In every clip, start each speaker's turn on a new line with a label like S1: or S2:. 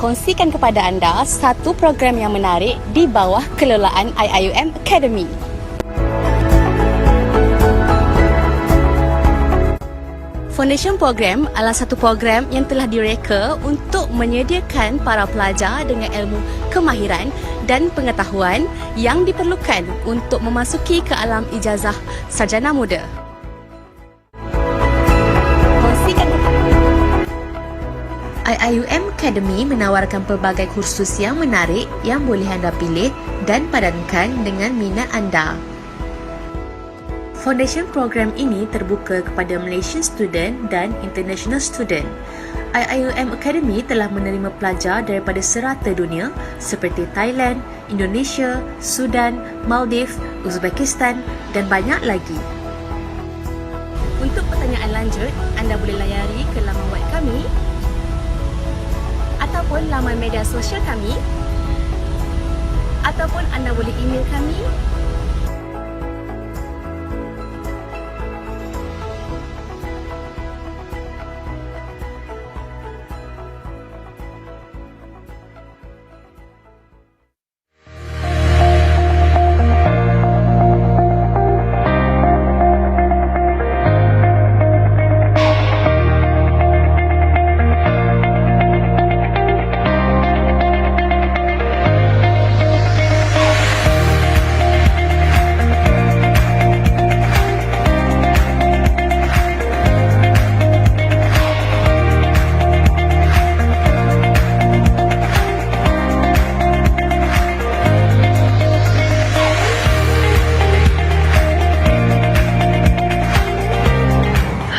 S1: kongsikan kepada anda satu program yang menarik di bawah kelolaan IIUM Academy. Foundation Program adalah satu program yang telah direka untuk menyediakan para pelajar dengan ilmu kemahiran dan pengetahuan yang diperlukan untuk memasuki ke alam ijazah sarjana muda. IIUM Academy menawarkan pelbagai kursus yang menarik yang boleh anda pilih dan padankan dengan minat anda. Foundation program ini terbuka kepada Malaysian student dan international student. IIUM Academy telah menerima pelajar daripada serata dunia seperti Thailand, Indonesia, Sudan, Maldives, Uzbekistan dan banyak lagi. Untuk pertanyaan lanjut, anda boleh layari ke laman web kami ataupun laman media sosial kami ataupun anda boleh email kami.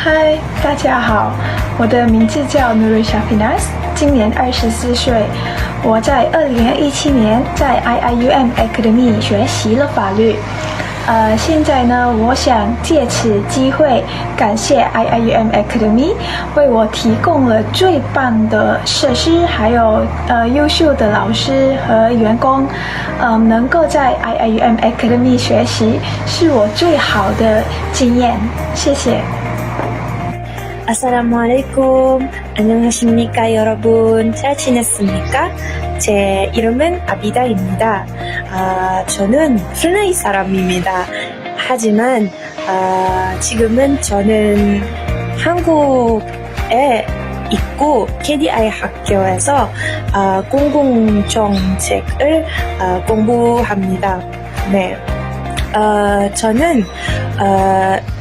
S2: 嗨，大家好，我的名字叫 Ariffin， 今年24岁。我在2017年在 IIUM Academy 学习了法律。现在呢，我想借此机会感谢 IIUM Academy 为我提供了最棒的设施，还有优秀的老师和员工。能够在 IIUM Academy 学习是我最好的经验。谢谢。
S3: Assalamualaikum. 안녕하십니까 여러분. 잘 지냈습니까? 제 이름은 아비다입니다. 저는 플라이 사람입니다. 하지만 지금은 저는 한국에 있고 KDI 학교에서 공공정책을 공부합니다. 네. 저는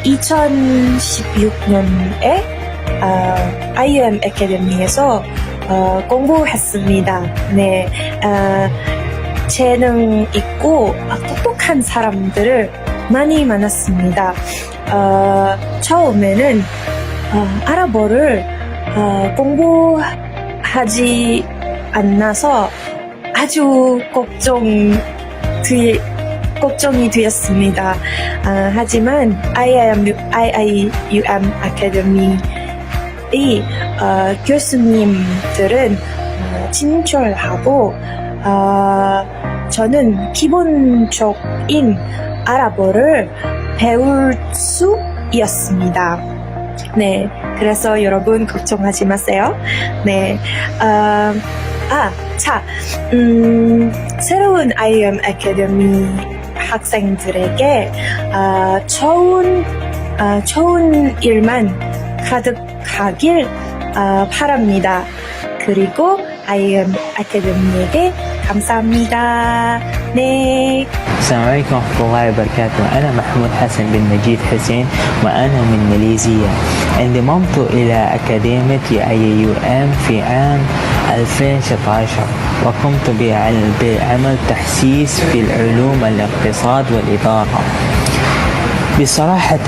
S3: 2016년에 IUM 애카데미에서 공부했습니다. 네, 재능 있고 똑똑한 사람들을 많이 만났습니다. 처음에는 아랍어를 공부하지 않아서 아주 걱정이 되었습니다. 하지만 IIUM 아카데미 교수님들은 친절하고 저는 기본적인 아랍어를 배울 수 있었습니다. 네, 그래서 여러분 걱정하지 마세요. 네, 새로운 IUM 아카데미 학생들에게 좋은 일만 가득하길 바랍니다. 그리고 IUM 아카데미에게 감사합니다. 네.
S4: السلام عليكم ورحمة الله وبركاته. أنا محمود حسن بن مجيد حسين وأنا من ماليزيا. انضممت إلى أكاديمية IIUM في عام 2016 وقمت بعمل تحسيس في العلوم الاقتصاد والإدارة. بصراحة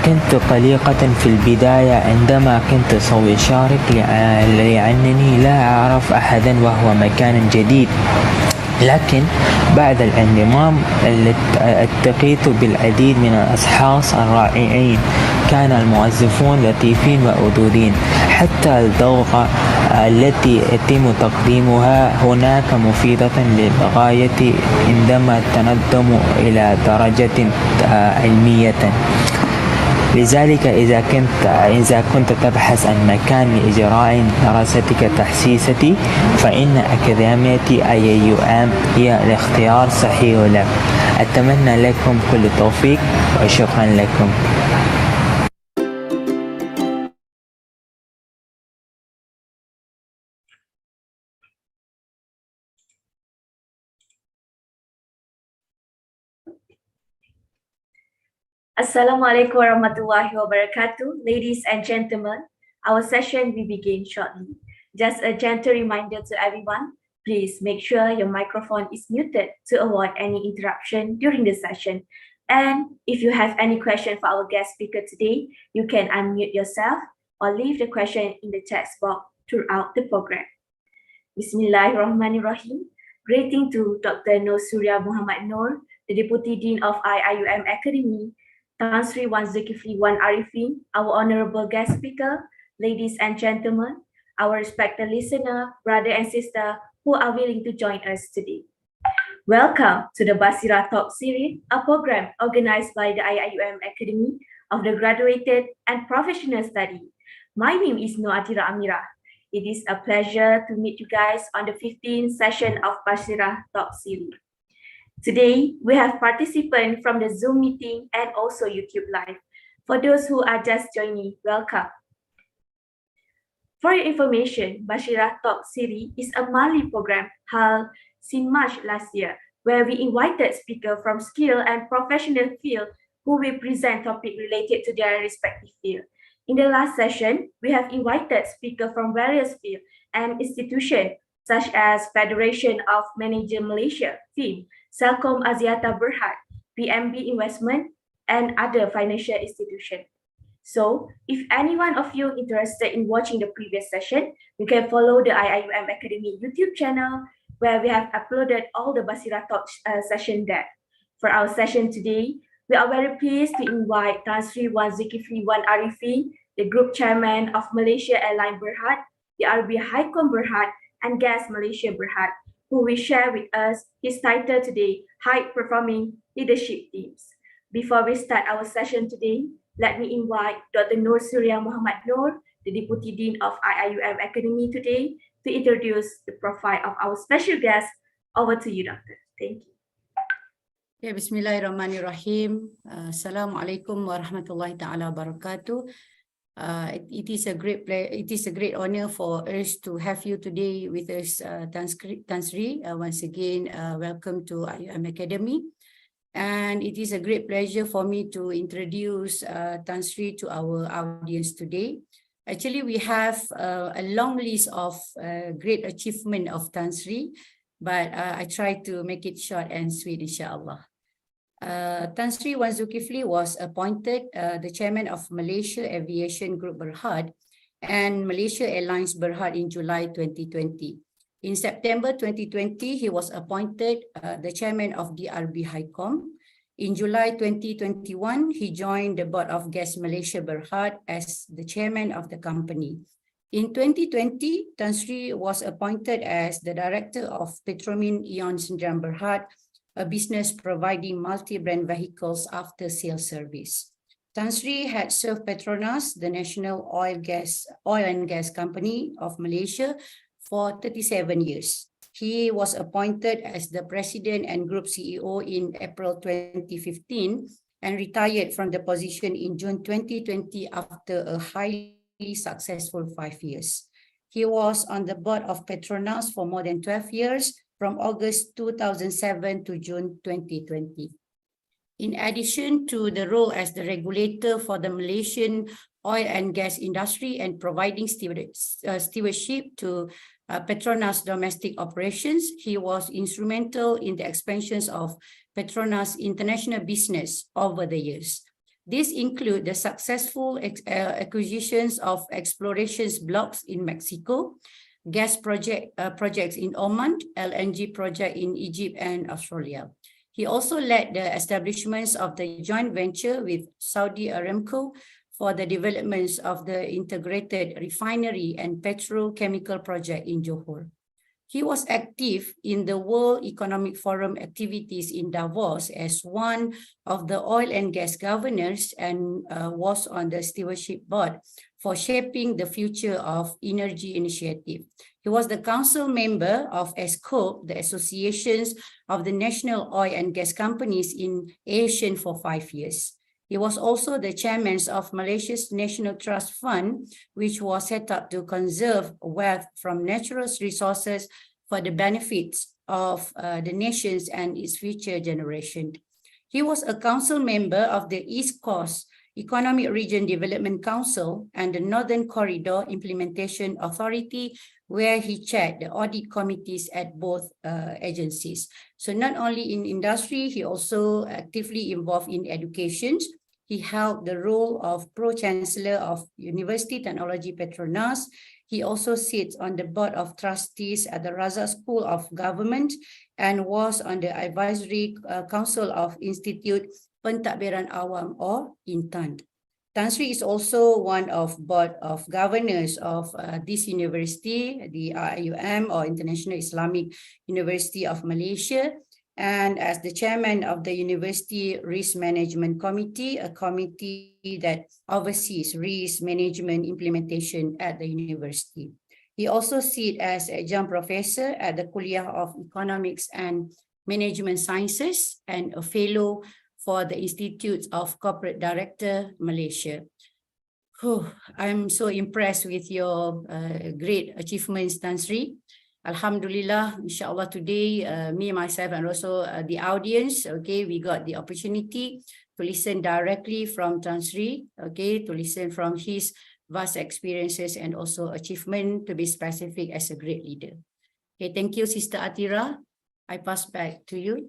S4: كنت قلقة في البداية عندما كنت سوف أشارك لأنني لا أعرف أحدا وهو مكان جديد، لكن بعد الانضمام التقيت بالعديد من الأشخاص الرائعين. كان الموظفون لطيفين وودودين، حتى الدورة التي يتم تقديمها هناك مفيدة للغاية عندما تندم إلى درجة علمية. لذلك إذا كنت تبحث عن مكان لإجراء دراستك التحسيسية فإن أكاديمية IUM هي الاختيار الصحيح لك. أتمنى لكم كل التوفيق وشكرا لكم.
S1: Assalamualaikum warahmatullahi wabarakatuh. Ladies and gentlemen, our session will begin shortly. Just a gentle reminder to everyone, please make sure your microphone is muted to avoid any interruption during the session. And if you have any question for our guest speaker today, you can unmute yourself or leave the question in the text box throughout the program. Bismillahirrahmanirrahim. Greeting to Dr. Nur Surya Muhammad Noor, the Deputy Dean of IIUM Academy, Tan Sri Wan Zulkiflee Wan Ariffin, our honorable guest speaker, ladies and gentlemen, our respected listener, brother and sister who are willing to join us today. Welcome to the Baseerah Talk Series, a program organized by the IIUM Academy of the Graduated and Professional Study. My name is Noatira Amira. It is a pleasure to meet you guys on the 15th session of Baseerah Talk Series. Today, we have participants from the Zoom meeting and also YouTube Live. For those who are just joining, welcome. For your information, Baseerah Talk Series is a monthly program held since March last year, where we invited speakers from skill and professional field who will present topics related to their respective field. In the last session, we have invited speakers from various fields and institutions such as Federation of Manager Malaysia, FIM, Celcom Axiata Berhad, PMB Investment, and other financial institutions. So, if any one of you interested in watching the previous session, you can follow the IIUM Academy YouTube channel where we have uploaded all the Baseerah Talk session there. For our session today, we are very pleased to invite Tan Sri Wan Zulkiflee Wan Ariffin, the Group Chairman of Malaysia Airline Berhad, the RB Highcom Berhad, and Gas Malaysia Berhad, who will share with us his title today, High Performing Leadership Teams. Before we start our session today, let me invite Dr. Nur Surya Muhammad Noor, the Deputy Dean of IIUM Academy today, to introduce the profile of our special guest. Over to you, Doctor. Thank you.
S5: Ya, Bismillahirrahmanirrahim. Assalamualaikum warahmatullahi ta'ala wabarakatuh. It is a great honor for us to have you today with us, Tan Sri. Once again, welcome to IIUM Academy. And it is a great pleasure for me to introduce Tan Sri to our audience today. Actually, we have a long list of great achievement of Tan Sri, but I try to make it short and sweet, inshallah. Tan Sri Wan Zulkiflee was appointed the chairman of Malaysia Aviation Group Berhad and Malaysia Airlines Berhad in July 2020. In September 2020, he was appointed the chairman of DRB Highcom. In July 2021, he joined the board of Gas Malaysia Berhad as the chairman of the company. In 2020, Tan Sri was appointed as the director of Petromin Ion Sdn Berhad, a business providing multi-brand vehicles after sales service. Tan Sri had served Petronas, the national oil and gas company of Malaysia, for 37 years. He was appointed as the president and group CEO in April 2015 and retired from the position in June 2020 after a highly successful 5 years. He was on the board of Petronas for more than 12 years, from August 2007 to June 2020. In addition to the role as the regulator for the Malaysian oil and gas industry and providing stewardship to Petronas domestic operations, he was instrumental in the expansions of Petronas international business over the years. These include the successful acquisitions of explorations blocks in Mexico, gas projects in Oman, LNG project in Egypt and Australia. He also led the establishments of the joint venture with Saudi Aramco for the developments of the integrated refinery and petrochemical project in Johor. He was active in the World Economic Forum activities in Davos as one of the oil and gas governors and was on the stewardship board for shaping the future of energy initiative. He was the council member of ASCOPE, the Associations of the National Oil and Gas Companies in Asia for 5 years. He was also the chairman of Malaysia's National Trust Fund, which was set up to conserve wealth from natural resources for the benefits of the nations and its future generation. He was a council member of the East Coast Economic Region Development Council and the Northern Corridor Implementation Authority, where he chaired the audit committees at both agencies. So not only in industry, he also actively involved in education. He held the role of Pro-Chancellor of University Technology Petronas. He also sits on the Board of Trustees at the Razak School of Government and was on the Advisory Council of Institute Pentadbiran Awam or Intan. Tan Sri is also one of Board of Governors of this university, the IUM or International Islamic University of Malaysia, and as the chairman of the University Risk Management Committee, a committee that oversees risk management implementation at the university. He also sits as adjunct professor at the Kuliah of Economics and Management Sciences and a fellow for the Institute of Corporate Director, Malaysia. I'm so impressed with your great achievements, Tan Sri. Alhamdulillah, inshallah today, me, myself, and also the audience, okay, we got the opportunity to listen directly from Tan Sri, okay, to listen from his vast experiences and also achievement, to be specific, as a great leader. Okay, thank you, Sister Atira. I pass back to you.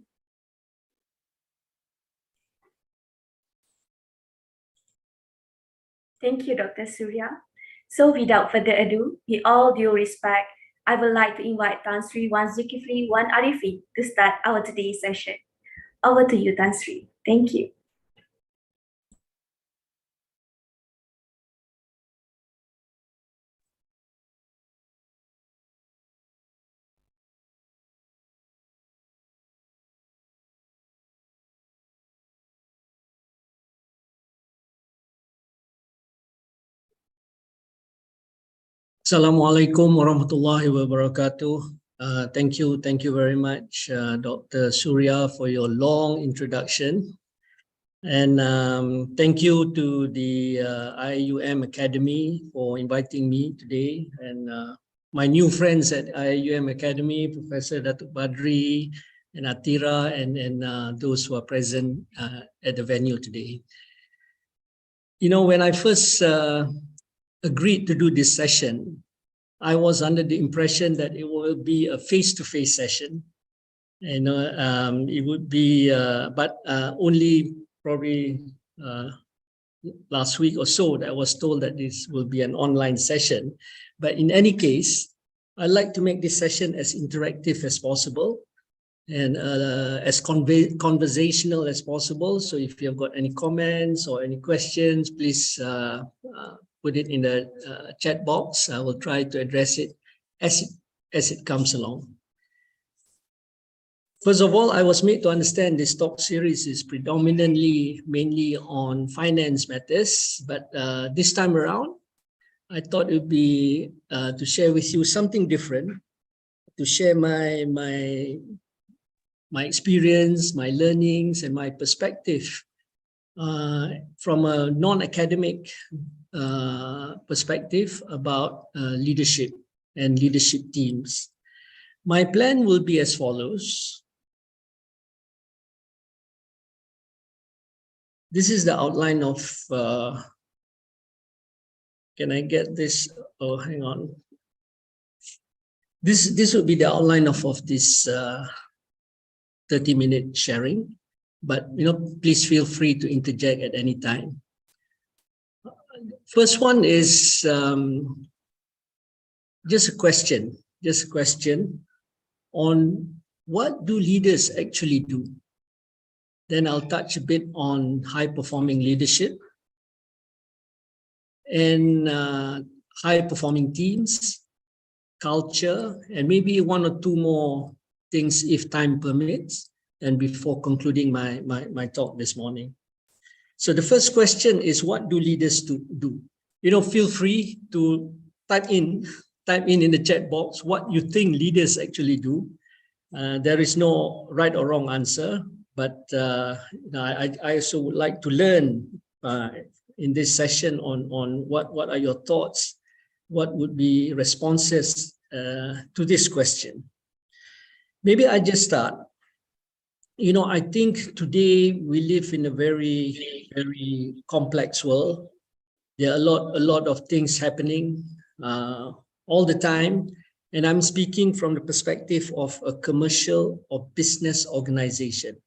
S6: Thank you, Dr. Surya. So without further ado, with all due respect, I would like to invite Tan Sri Wan Zulkiflee Wan Ariffin to start our today's session. Over to you, Tan Sri. Thank you.
S7: Assalamualaikum warahmatullahi wabarakatuh. Thank you very much, Dr. Surya, for your long introduction. And thank you to the IUM Academy for inviting me today. And my new friends at IUM Academy, Professor Datuk Badri and Atira, and those who are present at the venue today. You know, when I first agreed to do this session, I was under the impression that it will be a face-to-face session. You know, it would be, but only probably last week or so that I was told that this will be an online session. But in any case, I'd like to make this session as interactive as possible and as conversational as possible. So if you have got any comments or any questions, please put it in the chat box. I will try to address it as it comes along. First of all, I was made to understand this talk series is mainly on finance matters, but this time around, I thought it would be to share with you something different, to share my experience, my learnings, and my perspective from a non-academic perspective about leadership and leadership teams. My plan will be as follows. This is the outline of, can I get this? Oh, hang on. This would be the outline of this 30-minute sharing, but please feel free to interject at any time. First one is just a question on what do leaders actually do. Then I'll touch a bit on high-performing leadership and high-performing teams, culture, and maybe one or two more things if time permits, and before concluding my talk this morning. So the first question is, what do leaders do? Feel free to type in the chat box what you think leaders actually do. There is no right or wrong answer, but I also would like to learn in this session on what are your thoughts, what would be responses to this question. Maybe I just start. I think today we live in a very, very complex world. There are a lot of things happening all the time. And I'm speaking from the perspective of a commercial or business organization.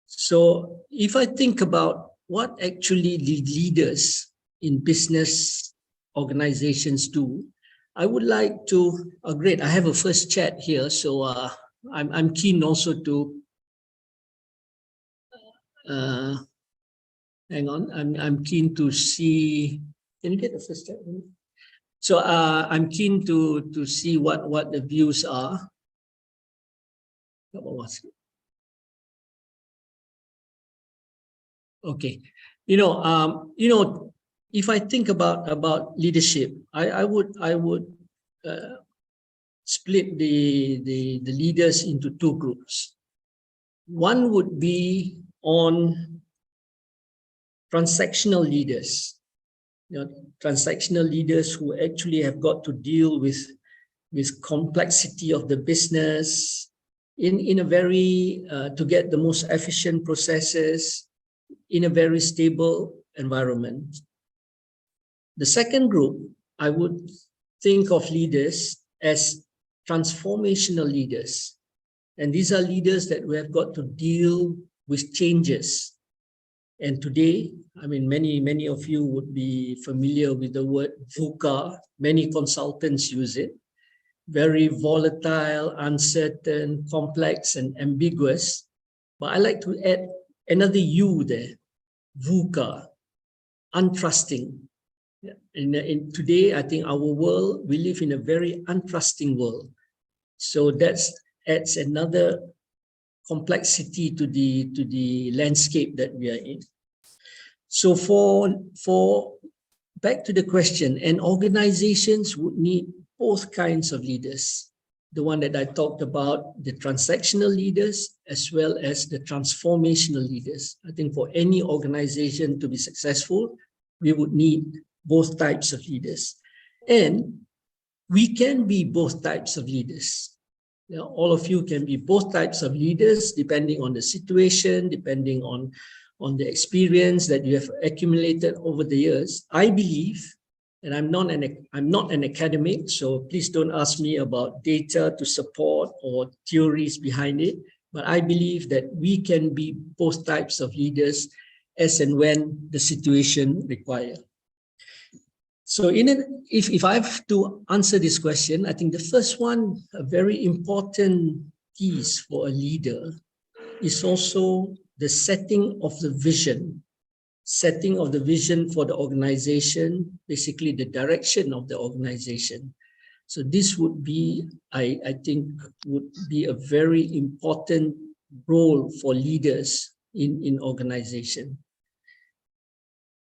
S7: So if I think about what actually the leaders in business organizations do, I would like to, great, I have a first chat here. So I'm keen also to, hang on, I'm keen to see, can you get the first chat? So I'm keen to see what the views are. Okay, if I think about leadership, I would split the leaders into two groups. One would be on transactional leaders. Transactional leaders who actually have got to deal with complexity of the business in a very to get the most efficient processes in a very stable environment. The second group, I would think of leaders as transformational leaders. And these are leaders that we have got to deal with changes. And today, I mean, many of you would be familiar with the word VUCA. Many consultants use it. Very volatile, uncertain, complex, and ambiguous. But I like to add another U there, VUCA, untrusting. In today, I think our world, we live in a very untrusting world. So that adds another complexity to the landscape that we are in. So for back to the question, and organizations would need both kinds of leaders. The one that I talked about, the transactional leaders, as well as the transformational leaders. I think for any organization to be successful, we would need both types of leaders. And we can be both types of leaders. All of you can be both types of leaders depending on the situation, depending on the experience that you have accumulated over the years. I believe, and I'm not an academic, so please don't ask me about data to support or theories behind it, but I believe that we can be both types of leaders as and when the situation requires. So if I have to answer this question, I think the first one, a very important piece for a leader, is also the setting of the vision. Setting of the vision for the organization, basically the direction of the organization. So this would be, I think, would be a very important role for leaders in organization.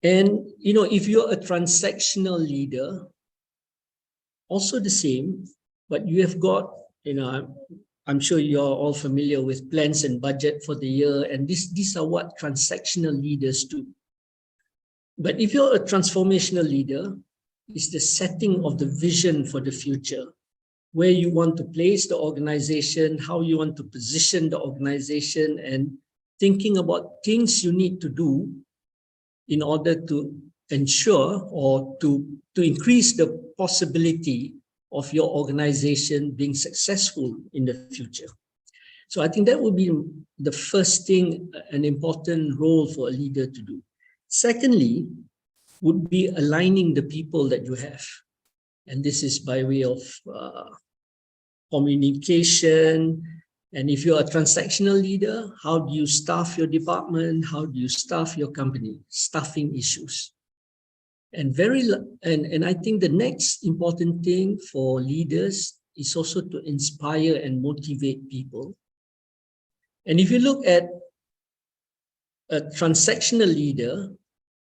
S7: And, if you're a transactional leader, also the same, but you have got, I'm sure you're all familiar with plans and budget for the year, and these are what transactional leaders do. But if you're a transformational leader, it's the setting of the vision for the future, where you want to place the organization, how you want to position the organization, and thinking about things you need to do in order to ensure or to increase the possibility of your organization being successful in the future. So I think that would be the first thing, an important role for a leader to do. Secondly, would be aligning the people that you have. And this is by way of communication. And if you're a transactional leader, how do you staff your department? How do you staff your company? Staffing issues. And I think the next important thing for leaders is also to inspire and motivate people. And if you look at a transactional leader,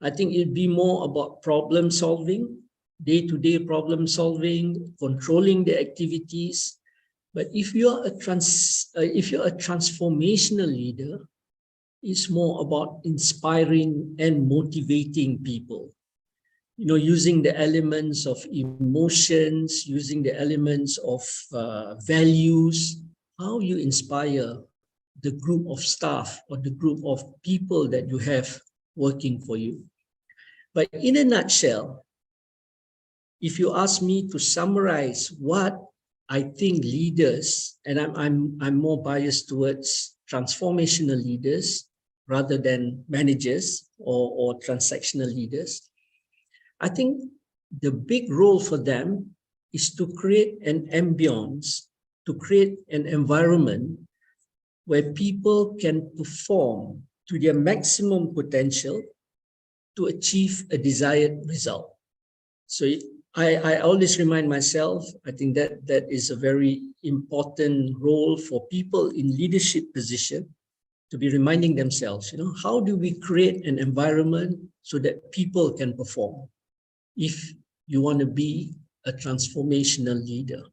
S7: I think it'd be more about problem solving, day-to-day problem solving, controlling the activities. But if you're a transformational leader, it's more about inspiring and motivating people. You know, using the elements of emotions, using the elements of values, how you inspire the group of staff or the group of people that you have working for you. But in a nutshell, if you ask me to summarize what I think leaders, and I'm more biased towards transformational leaders rather than managers or transactional leaders, I think the big role for them is to create an ambience, to create an environment where people can perform to their maximum potential to achieve a desired result. So I always remind myself, I think that is a very important role for people in leadership position, to be reminding themselves, you know, how do we create an environment so that people can perform if you want to be a transformational leader.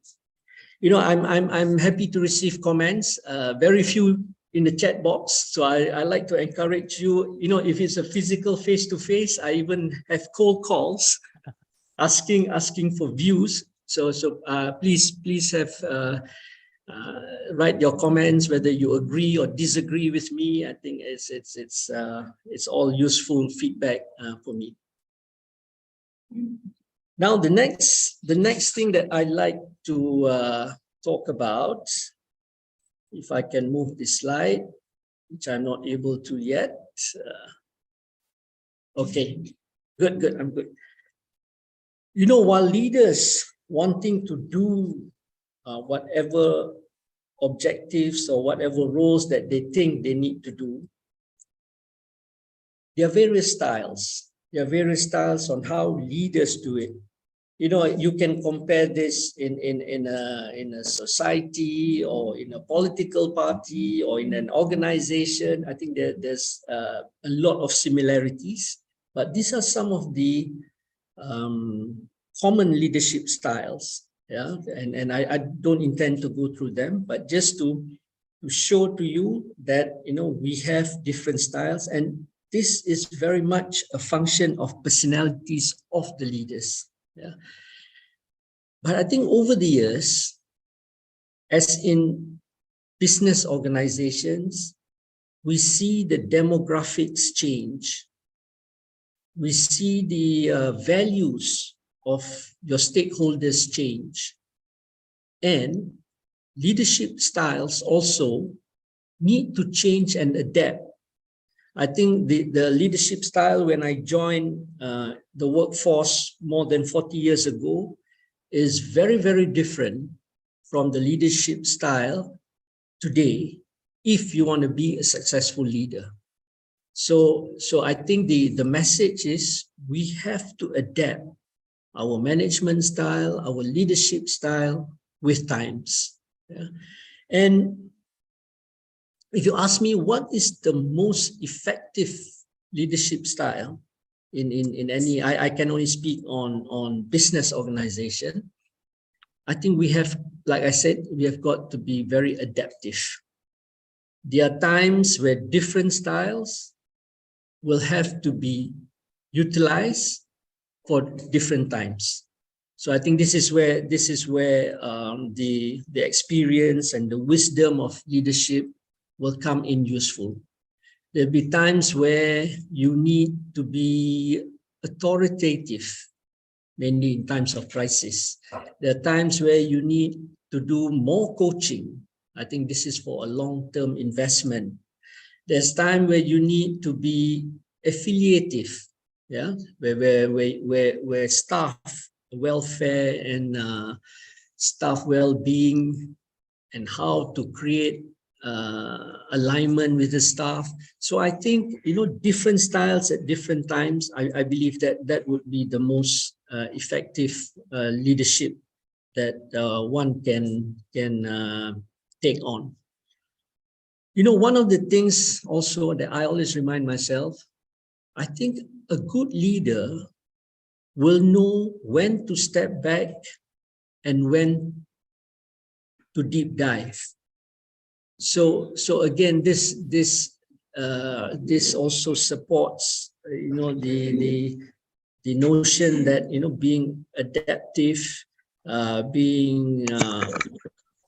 S7: You know, I'm happy to receive comments, very few in the chat box. So I like to encourage you, you know, if it's a physical face-to-face, I even have cold calls asking for views. So please have write your comments, whether you agree or disagree with me. I think it's all useful feedback for me. Now, the next thing that I like to talk about, if I can move this slide, which I'm not able to yet. Okay, good, I'm good. You know, while leaders wanting to do whatever objectives or whatever roles that they think they need to do, there are various styles. There are various styles on how leaders do it. You know, you can compare this in a society or in a political party or in an organization. I think there's a lot of similarities, but these are some of the common leadership styles. Yeah, and I don't intend to go through them, but just to show to you that, you know, we have different styles, and this is very much a function of personalities of the leaders. Yeah. But I think over the years, as in business organizations, we see the demographics change. We see the values of your stakeholders change. And leadership styles also need to change and adapt. I think the leadership style when I joined the workforce more than 40 years ago is very, very different from the leadership style today if you want to be a successful leader. So I think the message is we have to adapt our management style, our leadership style with times. Yeah? And if you ask me what is the most effective leadership style in any, I can only speak on business organization. I think we have, like I said, we have got to be very adaptive. There are times where different styles will have to be utilized for different times. So I think this is where the experience and the wisdom of leadership will come in useful. There'll be times where you need to be authoritative, mainly in times of crisis. There are times where you need to do more coaching. I think this is for a long-term investment. There's time where you need to be affiliative, yeah, where staff welfare and staff well-being and how to create alignment with the staff. So I think, different styles at different times, I believe that would be the most effective leadership that one can take on. One of the things also that I always remind myself, I think a good leader will know when to step back and when to deep dive. So again, this also supports the notion that being adaptive, being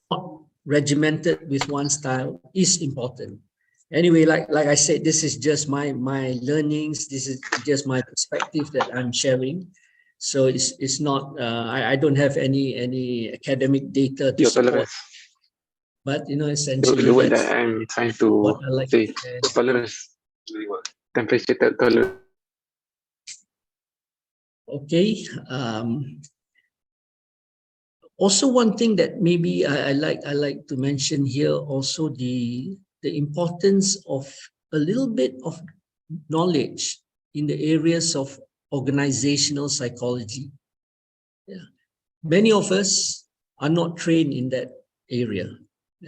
S7: not regimented with one style is important. Anyway, like I said, this is just my learnings. This is just my perspective that I'm sharing. So it's not. I don't have any academic data to support. But essentially,
S8: the word that I'm trying to
S7: what I like
S8: say,
S7: to share.
S8: tolerance, temperature tolerance.
S7: Okay. Also, one thing that maybe I like to mention here, also the importance of a little bit of knowledge in the areas of organizational psychology. Yeah. Many of us are not trained in that area.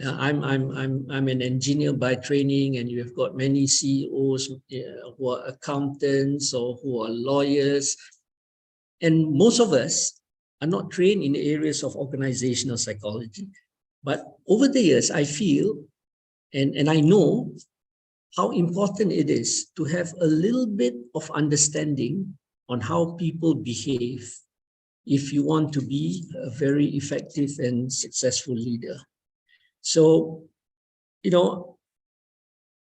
S7: I'm an engineer by training, and you've got many CEOs who are accountants or who are lawyers, and most of us are not trained in the areas of organizational psychology. But over the years, I feel and I know how important it is to have a little bit of understanding on how people behave if you want to be a very effective and successful leader. So,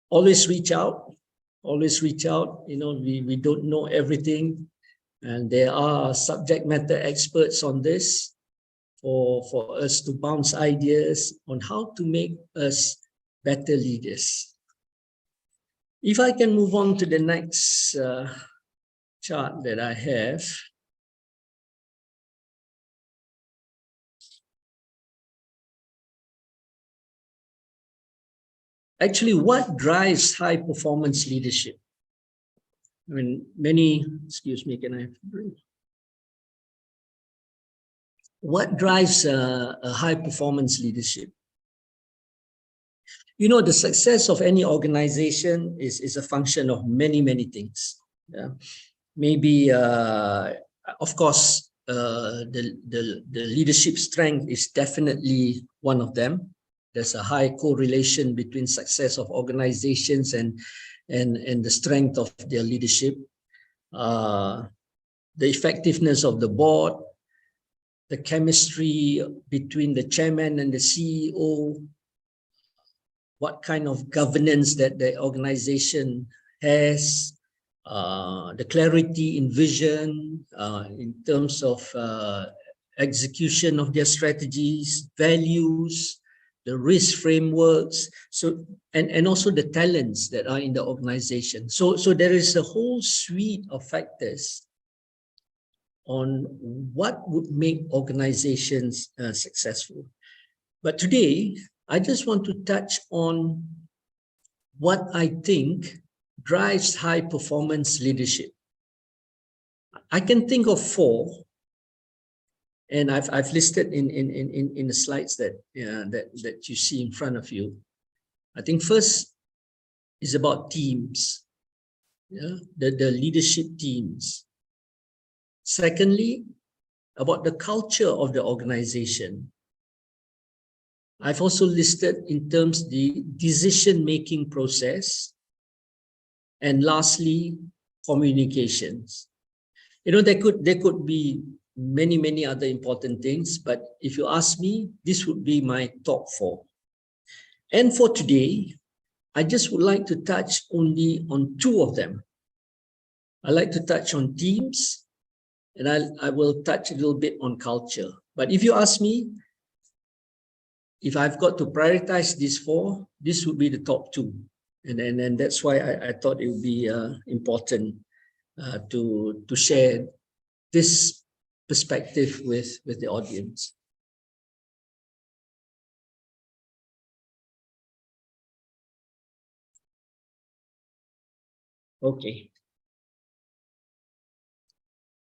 S7: always reach out. We don't know everything, and there are subject matter experts on this for us to bounce ideas on how to make us better leaders. If I can move on to the next chart that I have. Actually, what drives high performance leadership? I mean, excuse me, can I have a drink? What drives a high performance leadership? The success of any organization is a function of many things. Yeah. Maybe, of course, the leadership strength is definitely one of them. There's a high correlation between success of organizations and the strength of their leadership. The effectiveness of the board, the chemistry between the chairman and the CEO, what kind of governance that the organization has, the clarity in vision, in terms of execution of their strategies, values, the risk frameworks, and also the talents that are in the organization. So there is a whole suite of factors on what would make organizations successful. But today, I just want to touch on what I think drives high performance leadership. I can think of 4, and I've listed in the slides that you see in front of you. I think first is about teams, the leadership teams. Secondly, about the culture of the organization. I've also listed in terms the decision-making process. And lastly, communications. There could be many other important things, but if you ask me, this would be my top 4. And for today, I just would like to touch only on 2 of them. I like to touch on teams, and I will touch a little bit on culture. But if you ask me, if I've got to prioritize these 4, this would be the top 2. And that's why I thought it would be important to share this perspective with the audience. Okay.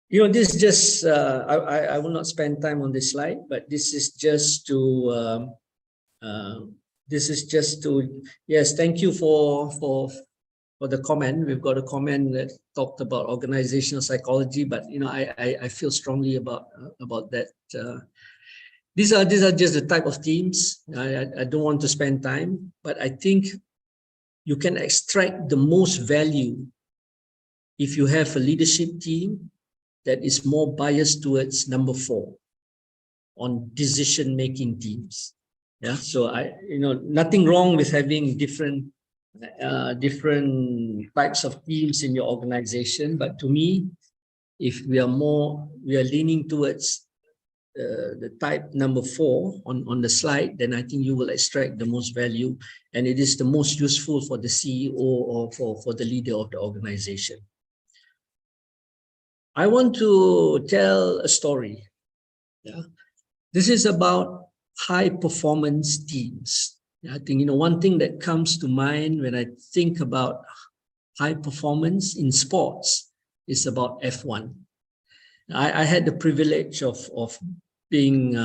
S7: You know, this is just, I will not spend time on this slide, but this is just to, yes, thank you for the comment. We've got a comment that talked about organizational psychology, but you know, I feel strongly about that. These are just the type of teams. I don't want to spend time, but I think you can extract the most value if you have a leadership team that is more biased towards number 4 on decision-making teams. Yeah, so nothing wrong with having different types of teams in your organization, but to me, if we are leaning towards the type number 4 on the slide, then I think you will extract the most value, and it is the most useful for the CEO or for the leader of the organization. I want to tell a story. Yeah, this is about high performance teams. I think one thing that comes to mind when I think about high performance in sports is about F1. I had the privilege of being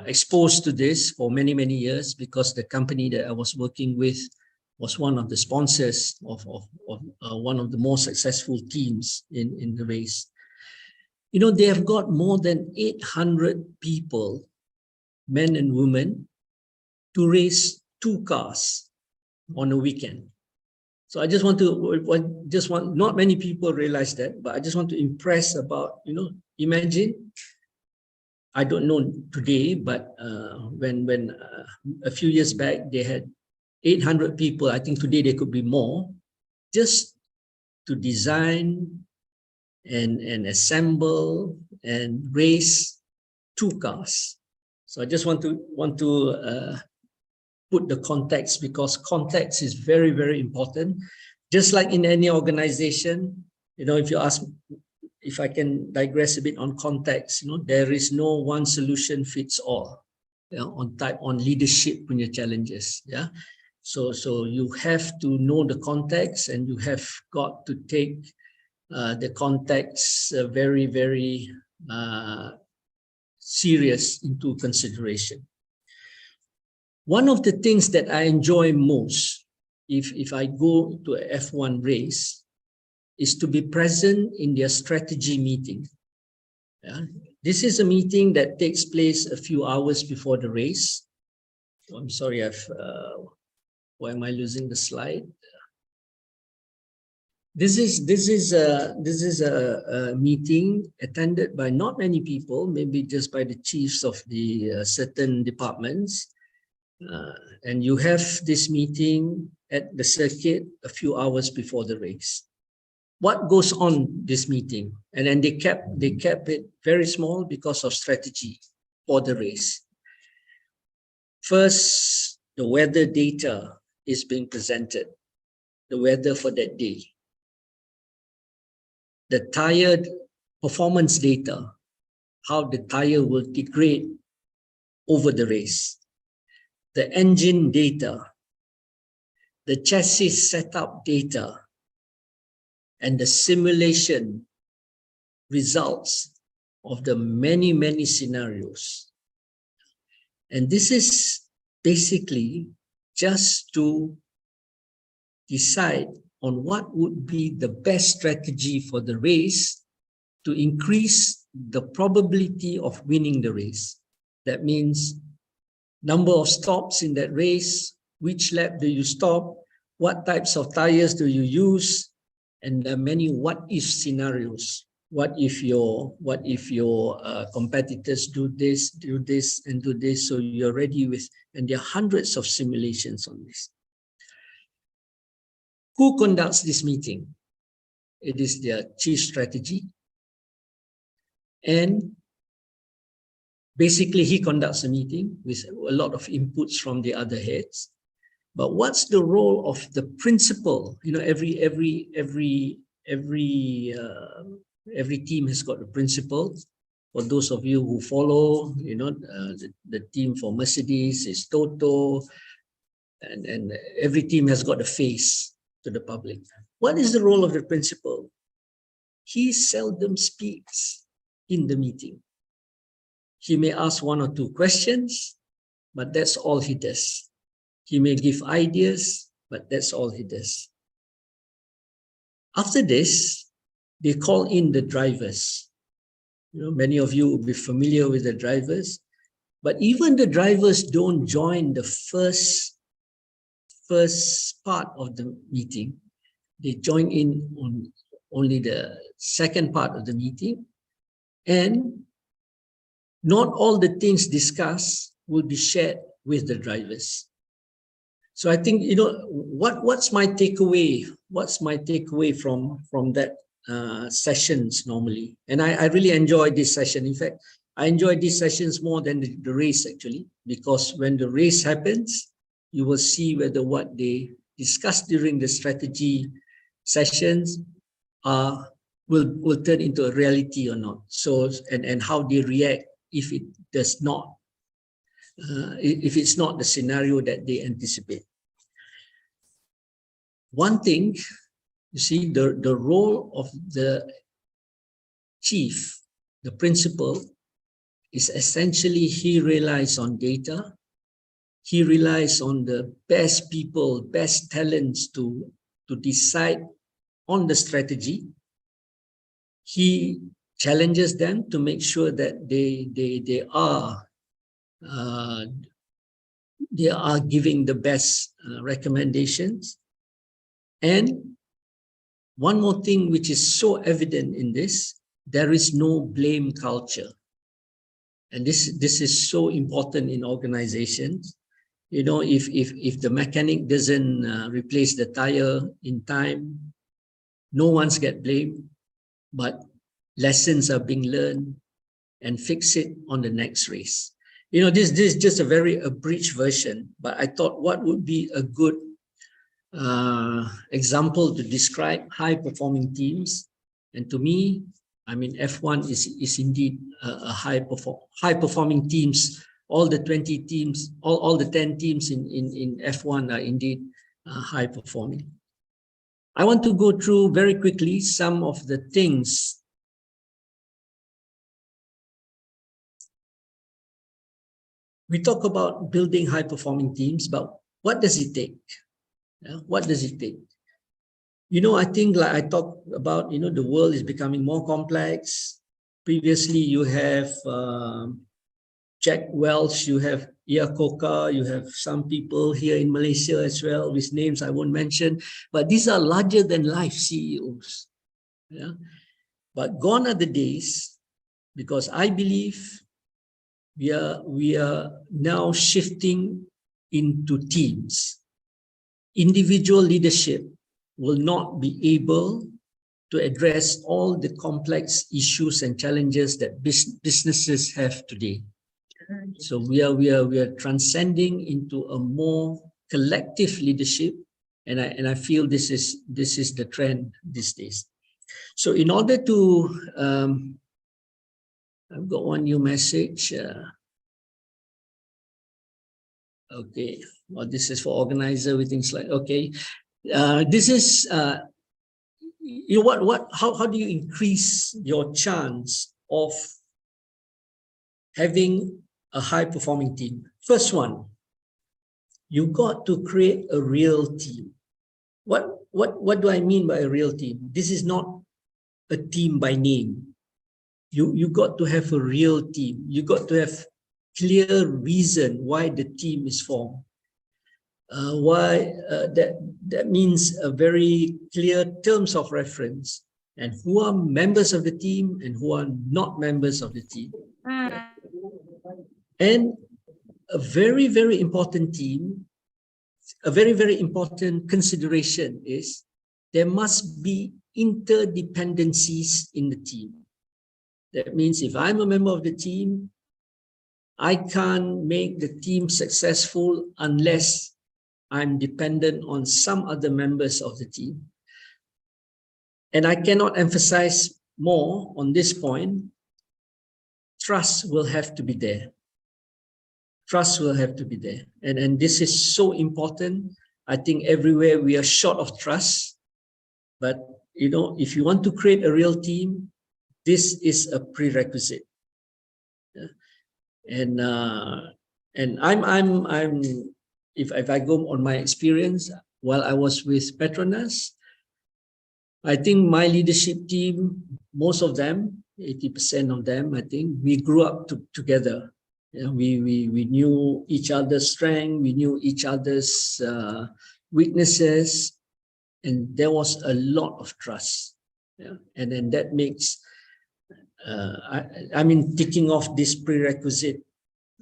S7: exposed to this for many years, because the company that I was working with was one of the sponsors of one of the most successful teams in the race. You know, they have got more than 800 people, men and women, to race 2 cars on a weekend. So I just want not many people realize that, but I just want to impress about, imagine, I don't know today, but when a few years back, they had 800 people, I think today there could be more, just to design and assemble and race 2 cars. So I just want to put the context, because context is very important. Just like in any organization, if you ask, if I can digress a bit on context, there is no one solution fits all, on leadership when your challenges. Yeah. So you have to know the context, and you have got to take the context very serious into consideration. One of the things that I enjoy most if I go to a F1 race is to be present in their strategy meeting. Yeah? This is a meeting that takes place a few hours before the race. Oh, I'm sorry, why am I losing the slide? This is a meeting attended by not many people, maybe just by the chiefs of the certain departments. And you have this meeting at the circuit a few hours before the race. What goes on this meeting? And then they kept it very small because of strategy for the race. First, the weather data is being presented, the weather for that day. The tire performance data, how the tire will degrade over the race. The engine data, the chassis setup data, and the simulation results of the many scenarios. And this is basically just to decide on what would be the best strategy for the race to increase the probability of winning the race. That means number of stops in that race, which lap do you stop, what types of tires do you use, and there are many what-if scenarios. What if your competitors do this, and do this, so you're ready with, and there are hundreds of simulations on this. Who conducts this meeting? It is their chief strategy. And basically, he conducts a meeting with a lot of inputs from the other heads. But what's the role of the principal? Every team has got a principal. For those of you who follow, the team for Mercedes is Toto, and every team has got a face to the public. what is the role of the principal? He seldom speaks in the meeting. He may ask 1 or 2 questions, but that's all he does. He may give ideas, but that's all he does. After this, they call in the drivers. Many of you will be familiar with the drivers, but even the drivers don't join the first part of the meeting. They join in on only the second part of the meeting, and not all the things discussed will be shared with the drivers. So I think, what's my takeaway? What's my takeaway from that sessions normally? And I really enjoy this session. In fact, I enjoy these sessions more than the race actually, because when the race happens, you will see whether what they discussed during the strategy sessions will turn into a reality or not. So, and how they react if it does not, if it's not the scenario that they anticipate. One thing, you see, the role of the chief, the principal, is essentially he relies on data. He relies on the best people, best talents to decide on the strategy. He challenges them to make sure that they are giving the best recommendations. And one more thing which is so evident in this, there is no blame culture. And this is so important in organizations. If the mechanic doesn't replace the tire in time, no one's get blamed, but lessons are being learned and fix it on the next race. This is just a very abridged version, but I thought what would be a good example to describe high-performing teams. And to me, I mean, F1 is indeed a high-performing teams. All the 20 teams, all the 10 teams in F1 are indeed high-performing. I want to go through very quickly some of the things we talk about building high-performing teams, but what does it take? What does it take? I think like I talked about, the world is becoming more complex. Previously, you have Jack Welch, you have Iacoca, you have some people here in Malaysia as well, with names I won't mention, but these are larger than life CEOs. Yeah? But gone are the days, because I believe we are now shifting into teams. Individual leadership will not be able to address all the complex issues and challenges that businesses have today. So we are transcending into a more collective leadership, and I feel this is the trend these days. So in order to I've got one new message. Okay, well, this is for organizer with things like, okay. This is, how do you increase your chance of having a high-performing team? First one, you got to create a real team. What do I mean by a real team? This is not a team by name. You got to have a real team. You got to have clear reason why the team is formed. That means a very clear terms of reference, and who are members of the team and who are not members of the team. And a very, very important consideration is there must be interdependencies in the team. That means if I'm a member of the team, I can't make the team successful unless I'm dependent on some other members of the team. And I cannot emphasize more on this point. Trust will have to be there. Trust will have to be there. And this is so important. I think everywhere we are short of trust. But if you want to create a real team, this is a prerequisite. Yeah. And I'm if I go on my experience while I was with Petronas, I think my leadership team, most of them, 80% of them, I think, we grew up together. Yeah, we knew each other's strength, we knew each other's weaknesses, and there was a lot of trust. Yeah, and then that makes, I mean, ticking off this prerequisite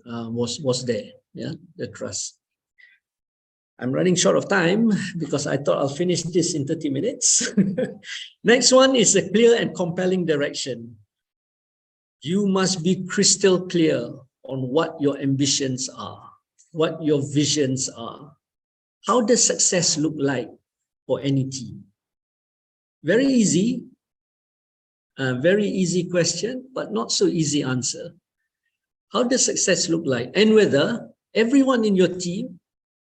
S7: was there. Yeah, the trust. I'm running short of time because I thought I'll finish this in 30 minutes. Next one is a clear and compelling direction. You must be crystal clear on what your ambitions are, what your visions are. How does success look like for any team? Very easy question, but not so easy answer. How does success look like? And whether everyone in your team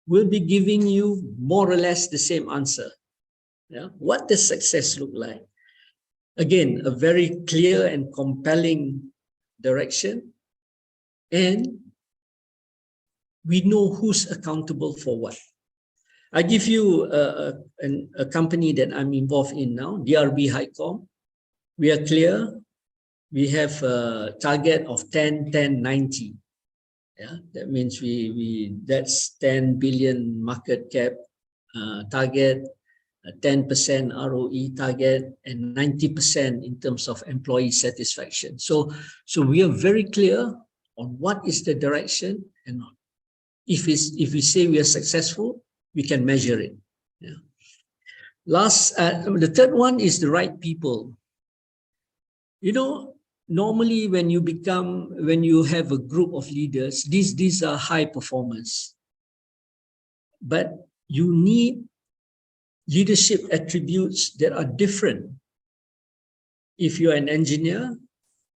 S7: will be giving you more or less the same answer. Yeah? What does success look like? Again, a very clear and compelling direction. And we know who's accountable for what. I give you a company that I'm involved in now, DRB Highcom. We are clear. We have a target of 10, 10, 90. Yeah, that means that's 10 billion market cap target, a 10% ROE target, and 90% in terms of employee satisfaction. So we are very clear on what is the direction, and if we say we are successful, we can measure it. Yeah. The third one is the right people. Normally, when you have a group of leaders, these are high performers. But you need leadership attributes that are different. If you're an engineer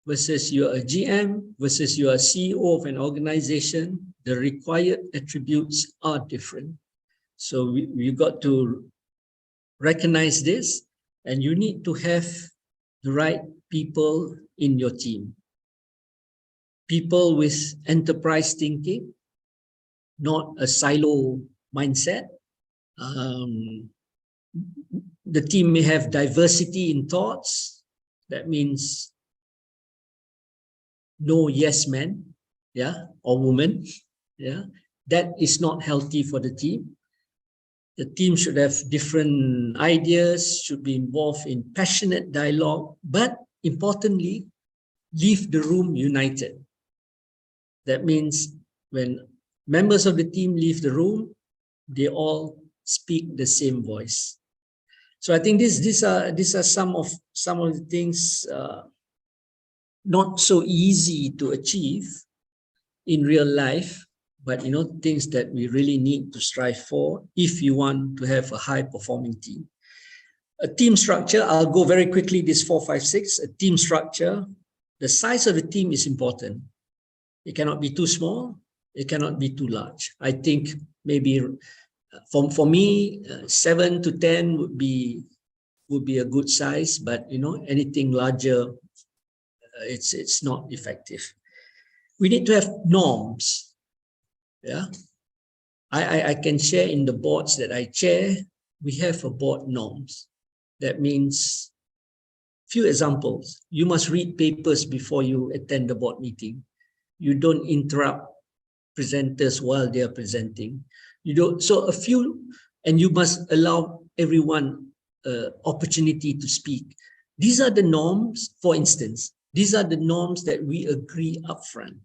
S7: versus you're a GM versus you're a CEO of an organization, the required attributes are different. So we got to recognize this, and you need to have the right people in your team. People with enterprise thinking, not a silo mindset. The team may have diversity in thoughts. That means no yes men, yeah, or women. Yeah, that is not healthy for the team. The team should have different ideas, should be involved in passionate dialogue, but importantly, leave the room united. That means when members of the team leave the room, they all speak the same voice. So I think these are some of the things not so easy to achieve in real life, but things that we really need to strive for if you want to have a high performing team. A team structure, I'll go very quickly, this 4, 5, 6. A team structure, the size of the team is important. It cannot be too small, it cannot be too large. I think maybe for me, 7 to 10 would be a good size, but anything larger, it's not effective. We need to have norms. Yeah, I can share in the boards that I chair. We have a board norms. That means, few examples. You must read papers before you attend the board meeting. You don't interrupt presenters while they are presenting. You don't. So a few, and you must allow everyone opportunity to speak. These are the norms. For instance, these are the norms that we agree upfront.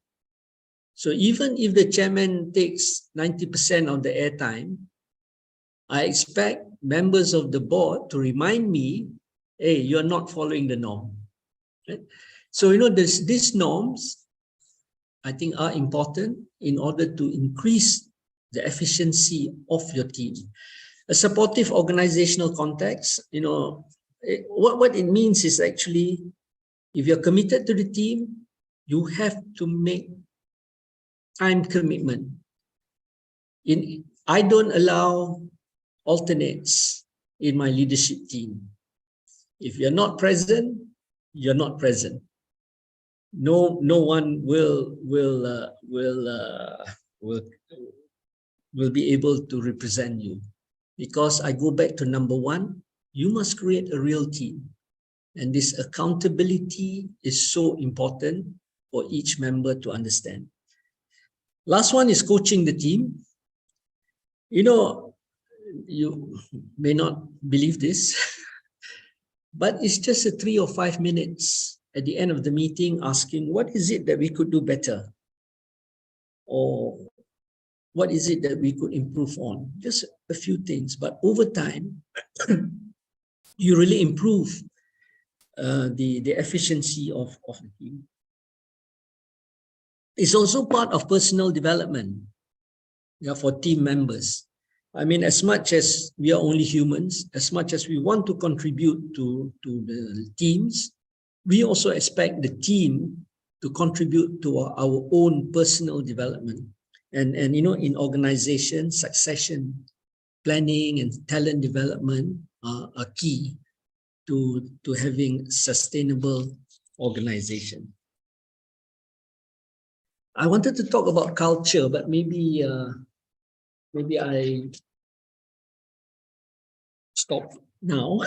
S7: So even if the chairman takes 90% of the airtime, I expect members of the board to remind me, hey, you're not following the norm. Right? So, these norms, I think, are important in order to increase the efficiency of your team. A supportive organizational context, what it means is actually, if you're committed to the team, you have to make time commitment. I don't allow alternates in my leadership team. If you're not present, you're not present. No one will be able to represent you, because I go back to number one, you must create a real team. And this accountability is so important for each member to understand. Last one is coaching the team. You know, you may not believe this, but it's just a 3 or 5 minutes at the end of the meeting asking, what is it that we could do better? Or what is it that we could improve on? Just a few things, but over time, you really improve the efficiency of the team. It's also part of personal development, for team members. I mean, as much as we are only humans, as much as we want to contribute to the teams, we also expect the team to contribute to our own personal development. And in organizations, succession planning and talent development are key to having sustainable organization. I wanted to talk about culture, but maybe I stop now.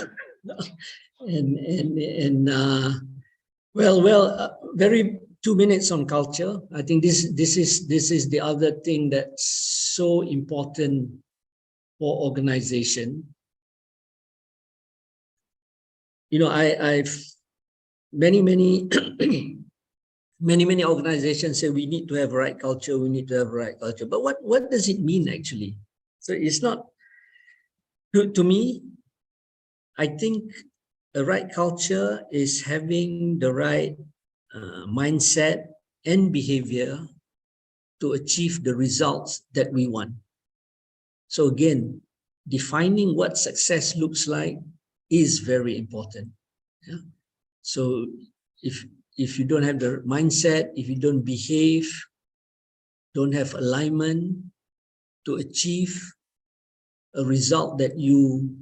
S7: Very 2 minutes on culture. I think this is the other thing that's so important for organization. I've many organizations say we need to have the right culture, we need to have the right culture. But what does it mean actually? So it's not, to me, I think the right culture is having the right mindset and behavior to achieve the results that we want. So again, defining what success looks like is very important. Yeah? So if you don't have the mindset, if you don't behave, don't have alignment to achieve a result that you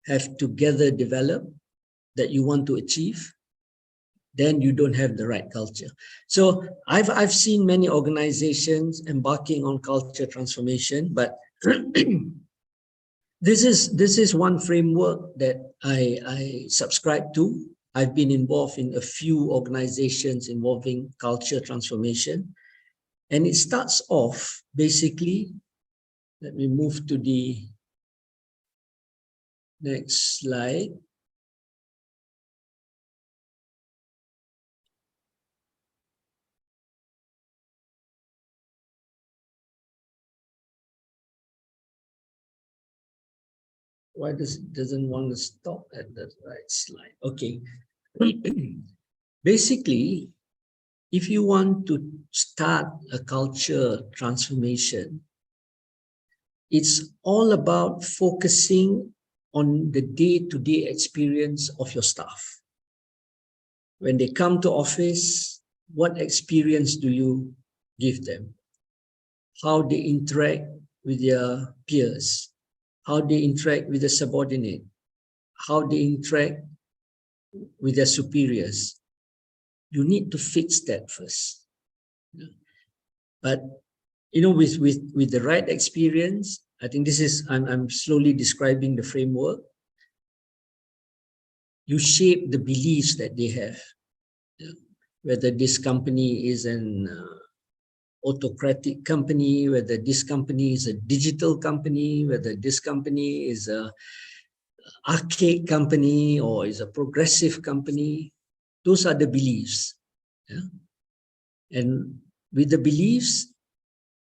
S7: have together developed, that you want to achieve, then you don't have the right culture. So I've seen many organizations embarking on culture transformation, but this is one framework that I subscribe to. I've been involved in a few organizations involving culture transformation. And it starts off basically, let me move to the next slide. Why doesn't want to stop at the right slide? Okay. Basically, if you want to start a culture transformation, it's all about focusing on the day-to-day experience of your staff. When they come to office, what experience do you give them? How they interact with their peers? How they interact with the subordinate? How they interact with their superiors? You need to fix that first. But with the right experience, I think this is, I'm slowly describing the framework. You shape the beliefs that they have. Whether this company is an autocratic company, whether this company is a digital company, whether this company is a archaic company or is a progressive company, those are the beliefs. Yeah? And with the beliefs,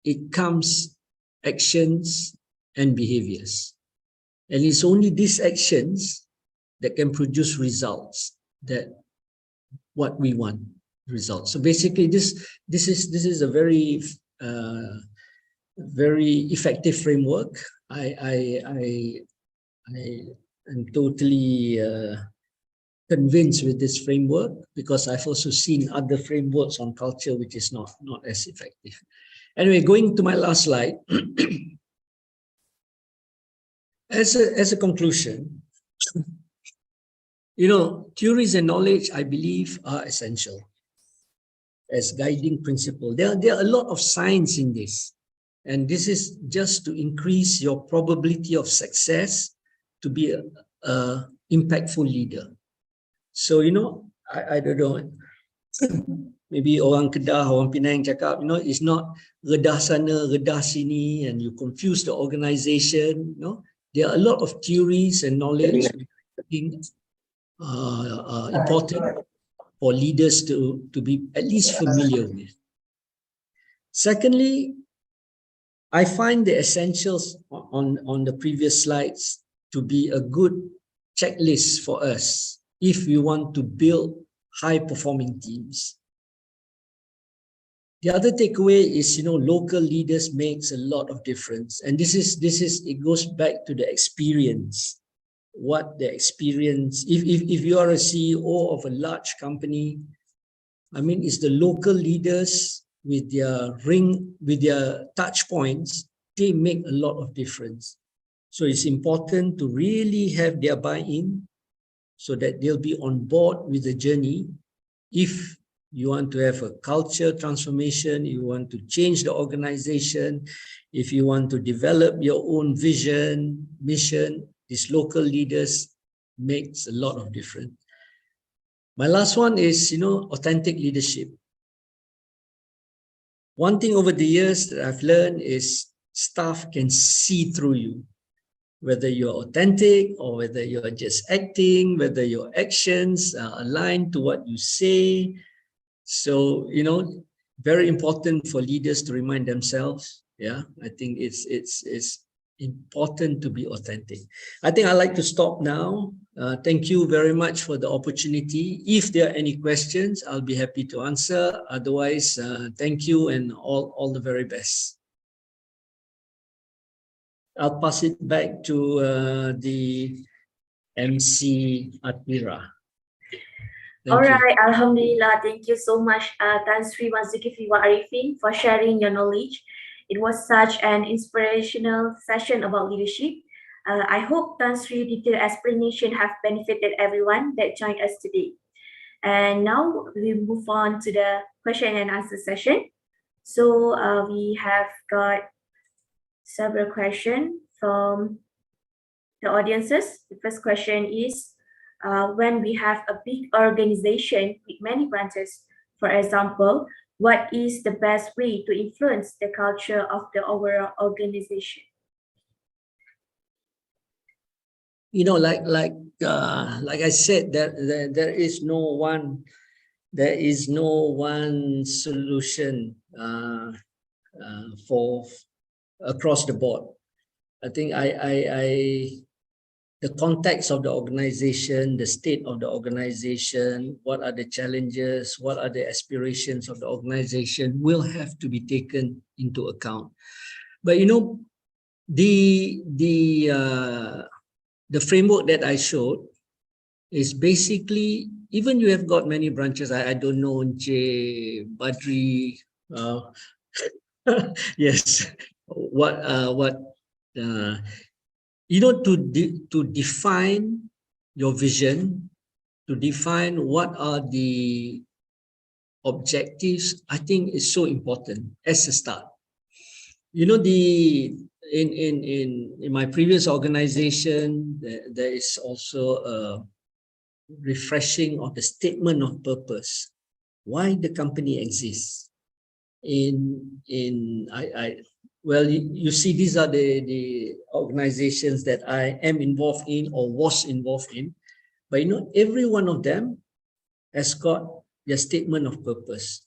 S7: it comes actions and behaviors. And it's only these actions that can produce results, that what we want. Results. So basically, this is a very very effective framework. I am totally convinced with this framework, because I've also seen other frameworks on culture which is not as effective. Anyway, going to my last slide. As a conclusion, theories and knowledge, I believe, are essential as guiding principle. There are a lot of science in this, and this is just to increase your probability of success to be a impactful leader. So, I don't know, maybe orang Kedah, orang Penang cakap, it's not redah sana, redah sini, and you confuse the organization. There are a lot of theories and knowledge important for leaders to be at least familiar with. Secondly, I find the essentials on the previous slides to be a good checklist for us if we want to build high-performing teams. The other takeaway is, local leaders makes a lot of difference, and it goes back to the experience. What the experience, if you are a CEO of a large company, it's the local leaders with their touch points, they make a lot of difference. So it's important to really have their buy-in so that they'll be on board with the journey. If you want to have a culture transformation, you want to change the organization, if you want to develop your own vision, mission, these local leaders makes a lot of difference. My last one is, authentic leadership. One thing over the years that I've learned is staff can see through you, whether you're authentic or whether you're just acting, whether your actions are aligned to what you say. So, very important for leaders to remind themselves. Yeah, I think it's important to be authentic. I think I'd like to stop now. Thank you very much for the opportunity. If there are any questions, I'll be happy to answer. Otherwise, thank you and all the very best. I'll pass it back to the MC Atmira.
S6: All right, Alhamdulillah. Thank you so much, Tan Sri Zulkiflee Ariffin, for sharing your knowledge. It was such an inspirational session about leadership. I hope Tan Sri's detailed explanation have benefited everyone that joined us today. And now we move on to the question and answer session. So we have got several questions from the audiences. The first question is, when we have a big organization with many branches, for example, what is the best way to influence the culture of the overall organization?
S7: Like I said, there is no one solution for across the board. I think the context of the organization, the state of the organization, what are the challenges, what are the aspirations of the organization will have to be taken into account. But the framework that I showed is basically, even you have got many branches, I don't know, J, Badri, yes, to define your vision, to define what are the objectives, I think is so important as a start. In my previous organization, there is also a refreshing of the statement of purpose, why the company exists. Well, you see, these are the organizations that I am involved in or was involved in. But every one of them has got their statement of purpose,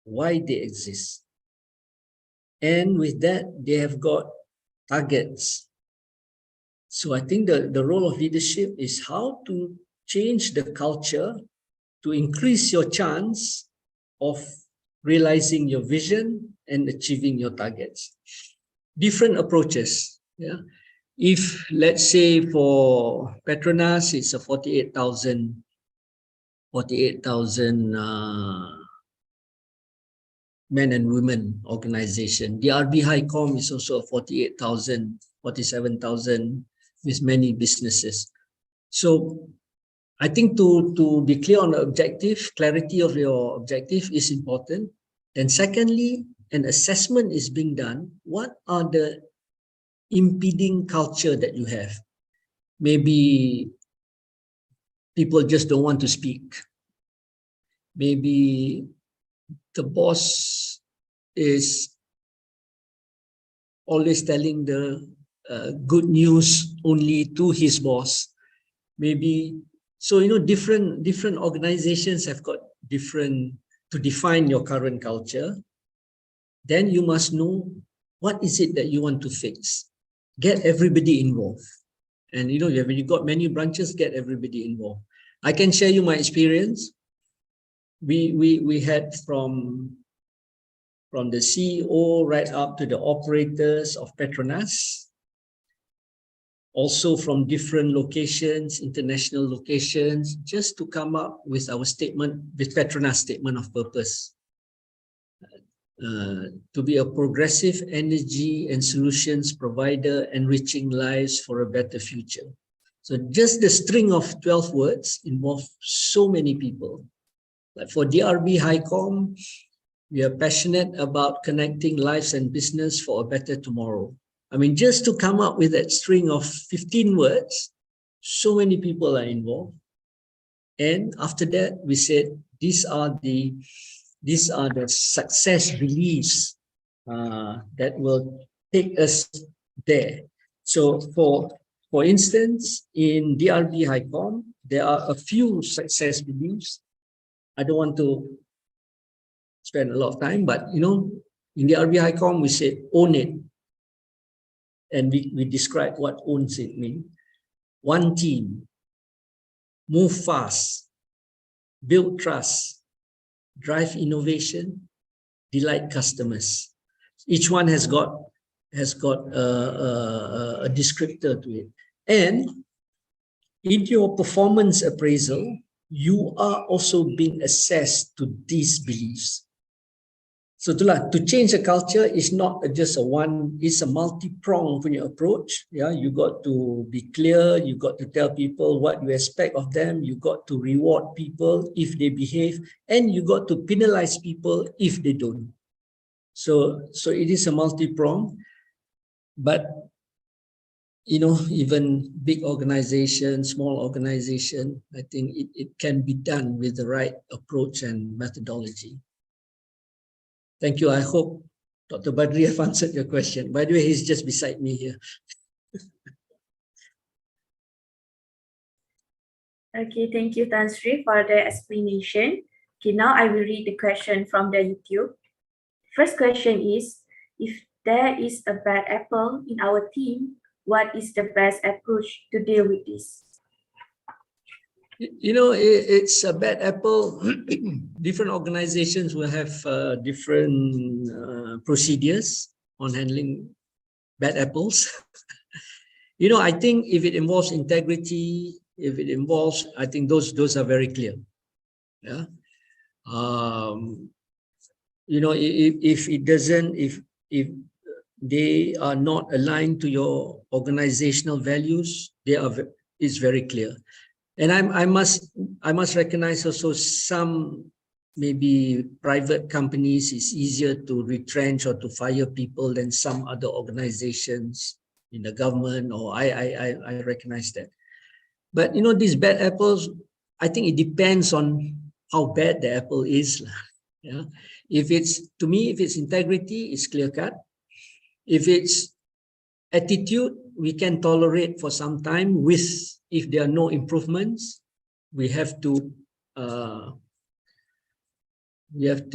S7: why they exist. And with that, they have got targets. So I think the role of leadership is how to change the culture to increase your chance of realizing your vision and achieving your targets. Different approaches. Yeah. If, let's say, for Petronas, it's a 48,000 men and women organization. The RB Highcom is also a 48,000, 47,000 with many businesses. So I think to be clear on the objective, clarity of your objective is important. And secondly, an assessment is being done. What are the impeding culture that you have? Maybe people just don't want to speak. Maybe the boss is always telling the good news only to his boss. Maybe, so different organizations have got different, to define your current culture. Then you must know what is it that you want to fix. Get everybody involved. And when you got many branches, get everybody involved. I can share you my experience. We had from the CEO right up to the operators of Petronas, also from different locations, international locations, just to come up with our statement, with Petronas statement of purpose. To be a progressive energy and solutions provider, enriching lives for a better future. So just the string of 12 words involved so many people. Like for DRB HiCom, we are passionate about connecting lives and business for a better tomorrow. I mean, just to come up with that string of 15 words, so many people are involved. And after that, we said, these are the success beliefs that will take us there. So for instance, in DRB HiCom, there are a few success beliefs. I don't want to spend a lot of time, but in DRB HiCom, we say own it. And we describe what owns it means. One team, move fast, build trust, drive innovation, delight customers. Each one has got a descriptor to it. And in your performance appraisal, you are also being assessed to these beliefs. So to change a culture is not just it's a multi-pronged approach. Yeah, you got to be clear, you got to tell people what you expect of them, you got to reward people if they behave, and you got to penalize people if they don't. So it is a multi-pronged, but even big organization, small organization, I think it can be done with the right approach and methodology. Thank you. I hope Dr. Badri have answered your question. By the way, he's just beside me here.
S6: Okay, thank you, Tan Sri, for the explanation. Okay, now I will read the question from the YouTube. First question is, if there is a bad apple in our team, what is the best approach to deal with this?
S7: It's a bad apple. Different organizations will have different procedures on handling bad apples. I think if it involves integrity, if it involves, I think those are very clear. Yeah. If it doesn't, if they are not aligned to your organizational values, it's very clear. And I must recognize also some maybe private companies is easier to retrench or to fire people than some other organizations in the government, or I recognize that. But these bad apples, I think it depends on how bad the apple is. Yeah. If it's integrity, it's clear cut. If it's attitude, we can tolerate for some time. If there are no improvements, we have to get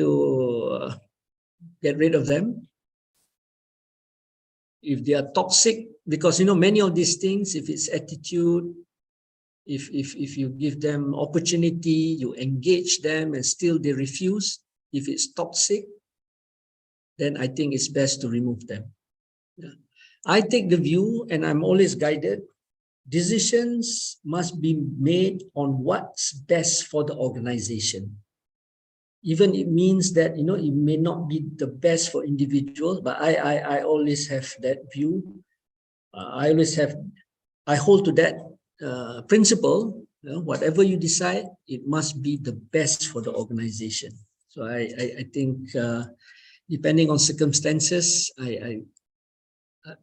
S7: rid of them. If they are toxic, because many of these things, if it's attitude, if you give them opportunity, you engage them and still they refuse, if it's toxic, then I think it's best to remove them. Yeah. I take the view, and I'm always guided, decisions must be made on what's best for the organization. Even it means that, it may not be the best for individuals, but I always have that view. I hold to that principle Whatever you decide, it must be the best for the organization. So I think depending on circumstances,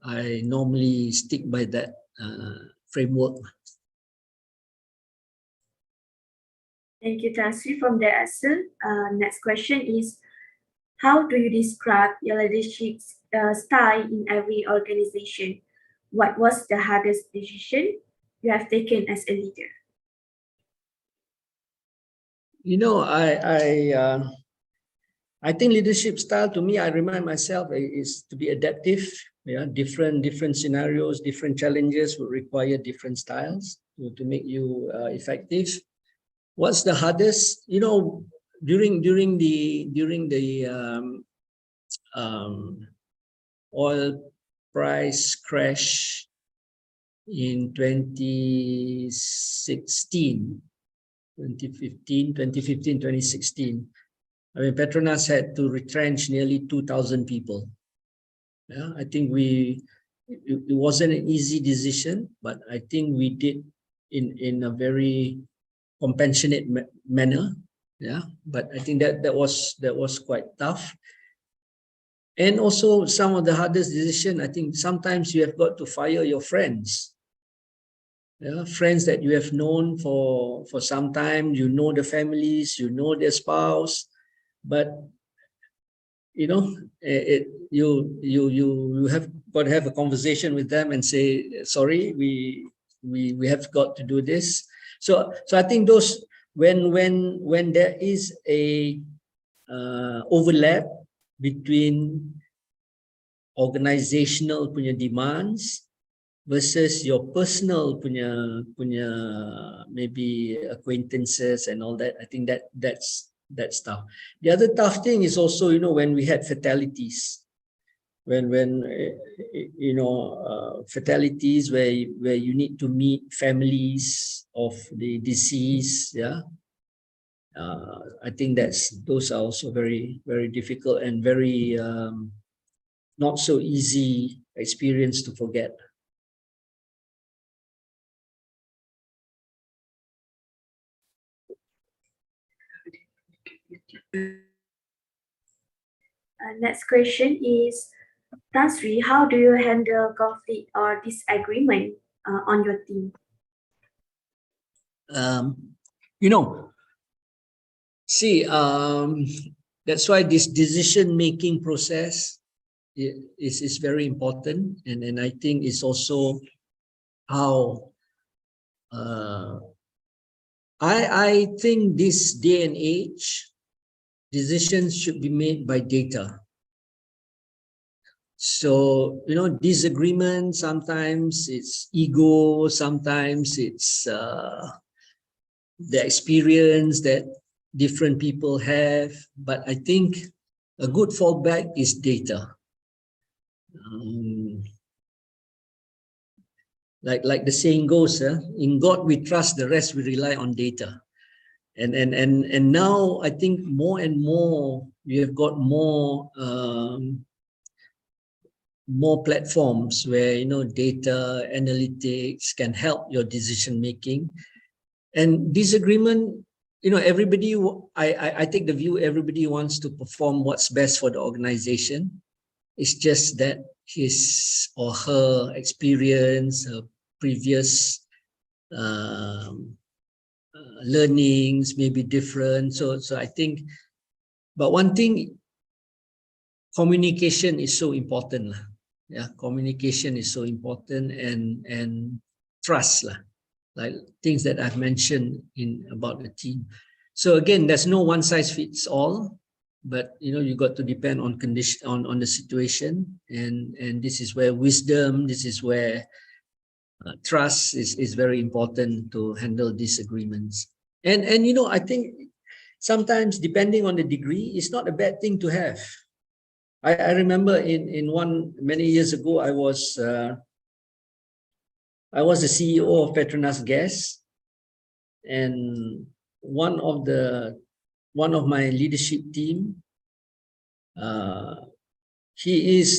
S7: I normally stick by that framework.
S6: Thank you, Tan Sri, from the answer. Next question is, how do you describe your leadership style in every organization? What was the hardest decision you have taken as a leader?
S7: You know, I think leadership style, to me, I remind myself, is to be adaptive. Yeah, different scenarios, different challenges will require different styles to make you effective. What's the hardest? You know, during the oil price crash in 2016, 2016. I mean, Petronas had to retrench nearly 2,000 people. Yeah, I think it wasn't an easy decision, but I think we did in a very compassionate manner. Yeah, but I think that was quite tough. And also some of the hardest decision, I think sometimes you have got to fire your friends. Yeah, friends that you have known for some time, you know the families, you know their spouse, but you know, you have got to have a conversation with them and say, sorry, we have got to do this. So I think those when there is a overlap between organizational punya demands versus your personal punya maybe acquaintances and all that, I think that's tough. The other tough thing is also, you know, when we had fatalities, when you know, fatalities where you need to meet families of the deceased. Yeah, I think those are also very, very difficult and very not so easy experience to forget.
S6: Next question is, Tan Sri, how do you handle conflict or disagreement on your team?
S7: You know, see, that's why this decision-making process is very important, and I think it's also how I think this day and age, decisions should be made by data. So, you know, disagreement, sometimes it's ego, sometimes it's the experience that different people have. But I think a good fallback is data. Like the saying goes, in God we trust, the rest we rely on data. And now I think more and more we have got more platforms where, you know, data analytics can help your decision making. And disagreement, you know, everybody, I take the view everybody wants to perform what's best for the organization. It's just that his or her experience, her previous learnings may be different. So I think, but one thing, communication is so important. Yeah, communication is so important, and trust, like things that I've mentioned about the team. So again, there's no one size fits all, but you know, you got to depend on condition, on the situation, and this is where wisdom, this is where trust is very important to handle disagreements. And you know, I think sometimes, depending on the degree, it's not a bad thing to have. I remember in one many years ago, I was the CEO of Petronas Gas, and one of my leadership team, he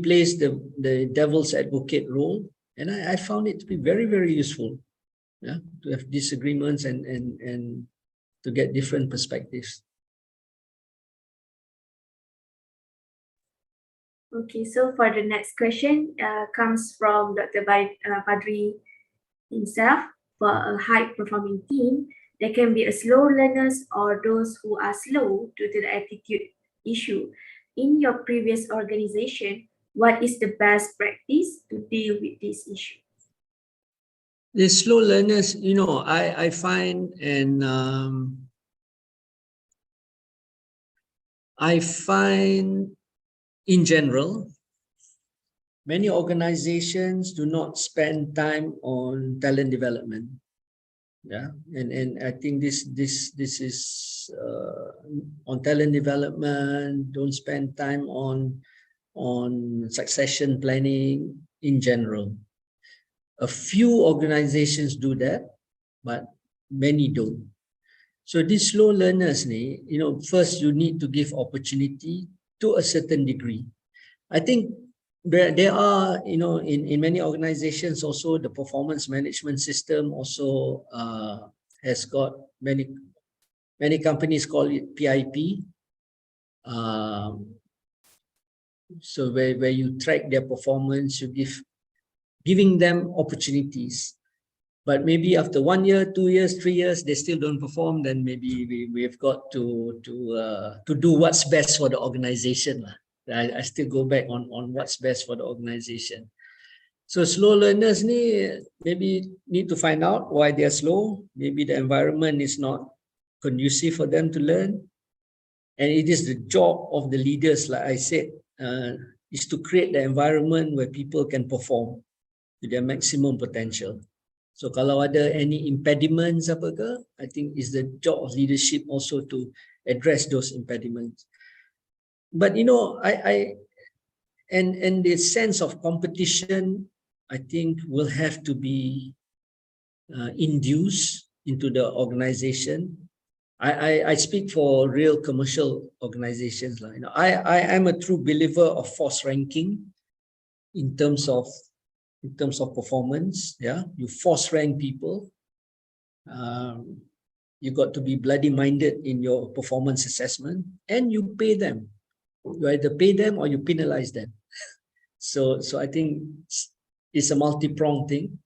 S7: plays the devil's advocate role, and I found it to be very, very useful. yeah, to have disagreements and to get different perspectives.
S6: Okay, so for the next question comes from Dr. Badri himself. For a high-performing team, there can be a slow learners or those who are slow due to the attitude issue. In your previous organization, what is the best practice to deal with this issue?
S7: The slow learners, you know, I find and I find in general, many organizations do not spend time on talent development. Yeah, and I think this is on talent development. Don't spend time on succession planning in general. A few organizations do that, but many don't. So these slow learners, you know, first you need to give opportunity to a certain degree. I think there are, you know, in many organizations also the performance management system also has got many companies call it PIP. So where you track their performance, you giving them opportunities. But maybe after 1 year, 2 years, 3 years, they still don't perform, then maybe we've got to do what's best for the organization. I still go back on what's best for the organization. So slow learners maybe need to find out why they're slow. Maybe the environment is not conducive for them to learn. And it is the job of the leaders, like I said, is to create the environment where people can perform to their maximum potential. So kalau ada any impediments apa ke, I think it's the job of leadership also to address those impediments. But you know, and the sense of competition, I think will have to be induced into the organization. I speak for real commercial organizations. You know, I am a true believer of force ranking in terms of performance. Yeah, you force rank people. You got to be bloody minded in your performance assessment, and you pay them. You either pay them or you penalize them. So I think it's a multi-pronged thing.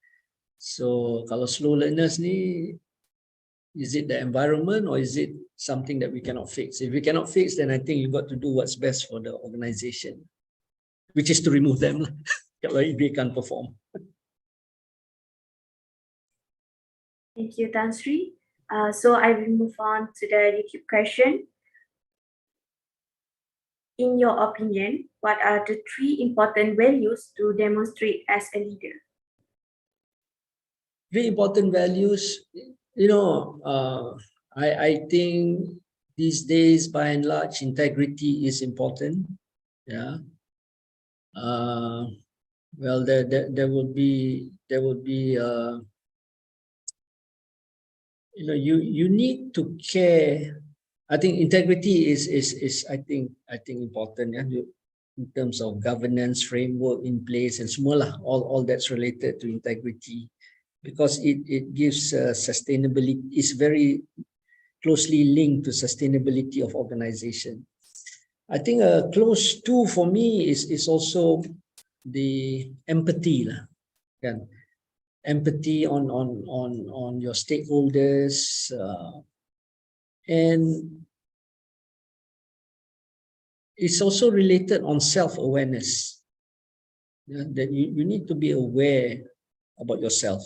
S7: So kalau slow learners ni, is it the environment or is it something that we cannot fix? If we cannot fix, then I think you got to do what's best for the organization, which is to remove them if they can't perform.
S6: Thank you, Tan Sri. So I will move on to the YouTube question. In your opinion, what are the 3 important values to demonstrate as a leader?
S7: 3 important values, you know, I think these days, by and large, integrity is important. Yeah. Well, there would be you know, you need to care. I think integrity is I think important, yeah, in terms of governance framework in place and semua all that's related to integrity, because it gives sustainability. It's very closely linked to sustainability of organization. I think close to for me is also the empathy lah, kan? Empathy on your stakeholders, and it's also related on self-awareness. Yeah, that you need to be aware about yourself,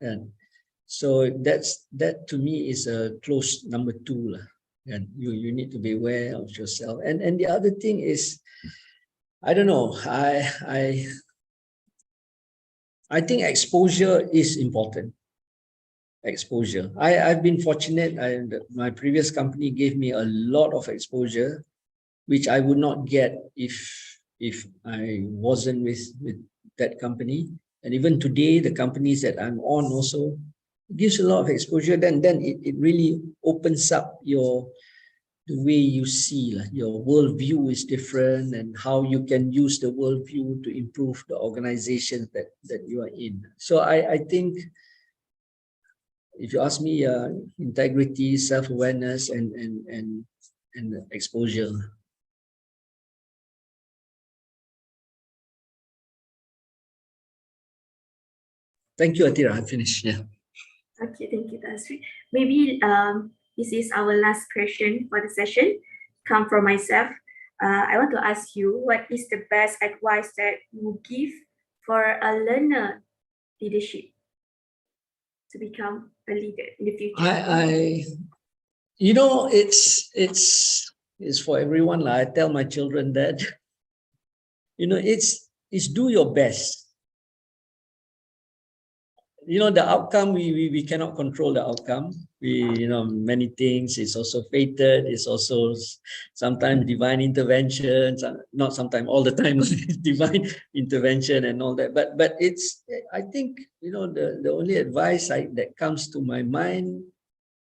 S7: and so that to me is a close number 2 lah. And you need to be aware of yourself, and the other thing is, I don't know, I think exposure is important. Exposure. I've been fortunate. My previous company gave me a lot of exposure, which I would not get if I wasn't with that company. And even today, the companies that I'm on also gives a lot of exposure. Then it really opens up the way you see, your worldview is different, and how you can use the worldview to improve the organization that you are in. So I think if you ask me, integrity, self-awareness, and exposure. Thank you, Atira. I finished. Yeah.
S6: Okay, thank you, Tan Sri. Maybe this is our last question for the session. Come from myself. I want to ask you, what is the best advice that you give for a learner leadership to become a leader in the future?
S7: You know, it's for everyone. I tell my children that, you know, it's do your best. You know, the outcome, we cannot control the outcome. You know, many things, it's also fated, it's also sometimes divine intervention, not sometimes, all the time, divine intervention and all that. But it's, I think, you know, the only advice that comes to my mind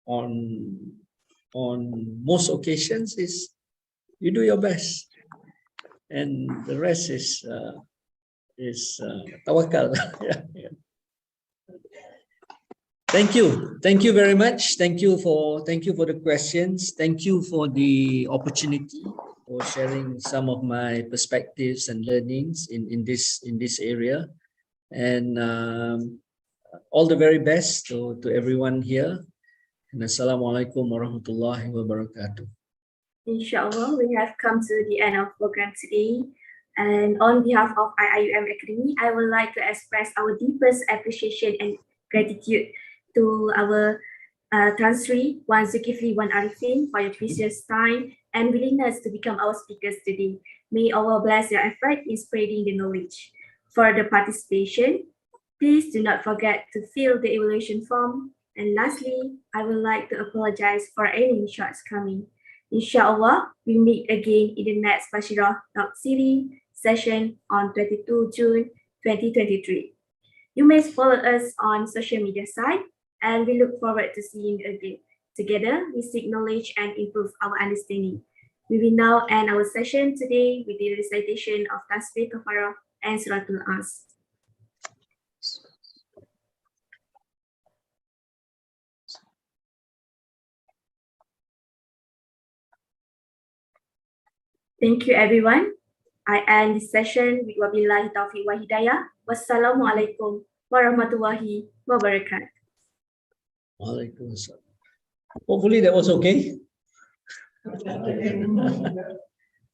S7: on most occasions is you do your best, and the rest is tawakal. Yeah. Thank you very much. Thank you for the questions. Thank you for the opportunity for sharing some of my perspectives and learnings in this area, and all the very best to everyone here. And Assalamualaikum warahmatullahi wabarakatuh.
S6: Inshallah, we have come to the end of program today. And on behalf of IIUM Academy, I would like to express our deepest appreciation and gratitude to our Tan Sri, Wan Zulkiflee, Wan Ariffin for your precious time and willingness to become our speakers today. May Allah bless your effort in spreading the knowledge. For the participation, please do not forget to fill the evaluation form. And lastly, I would like to apologize for any shortcomings. Inshallah, we meet again in the next Baseerah Talk Series session on 22 June 2023. You may follow us on social media site, and we look forward to seeing you again. Together, we seek knowledge and improve our understanding. We will now end our session today with the recitation of Tasbih Kafarah and Suratul As. Thank you, everyone. I end this session with wabillahi taufiq wa hidayah. Wassalamualaikum warahmatullahi wabarakatuh.
S7: Waalaikumsalam. Hopefully that was okay.